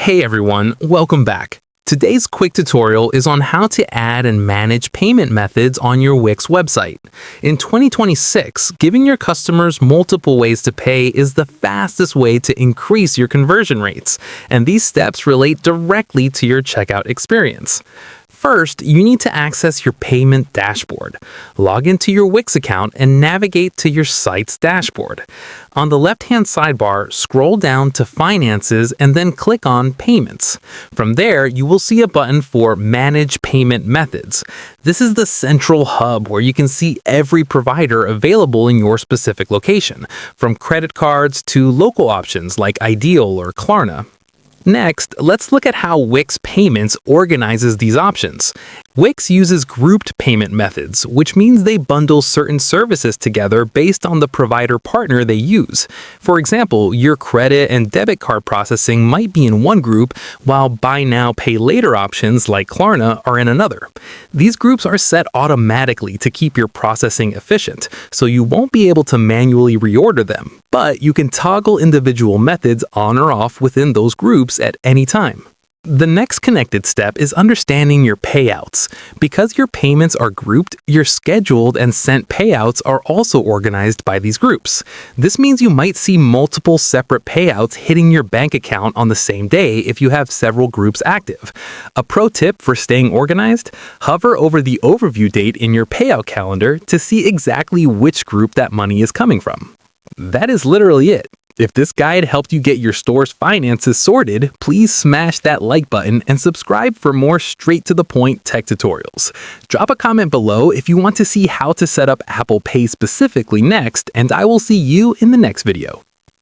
Hey everyone, welcome back. Today's quick tutorial is on how to add and manage payment methods on your Wix website. In 2026, giving your customers multiple ways to pay is the fastest way to increase your conversion rates, and these steps relate directly to your checkout experience. First, you need to access your payment dashboard. Log into your Wix account and navigate to your site's dashboard. On the left-hand sidebar, scroll down to Finances and then click on Payments. From there, you will see a button for Manage Payment Methods. This is the central hub where you can see every provider available in your specific location, from credit cards to local options like Ideal or Klarna. Next, let's look at how Wix Payments organizes these options. Wix uses grouped payment methods, which means they bundle certain services together based on the provider partner they use. For example, your credit and debit card processing might be in one group, while buy now, pay later options like Klarna are in another. These groups are set automatically to keep your processing efficient, so you won't be able to manually reorder them, but you can toggle individual methods on or off within those groups at any time. The next connected step is understanding your payouts. Because your payments are grouped, your scheduled and sent payouts are also organized by these groups. This means you might see multiple separate payouts hitting your bank account on the same day if you have several groups active. A pro tip for staying organized: hover over the overview date in your payout calendar to see exactly which group that money is coming from. That is literally it. If this guide helped you get your store's finances sorted, please smash that like button and subscribe for more straight-to-the-point tech tutorials. Drop a comment below if you want to see how to set up Apple Pay specifically next, and I will see you in the next video.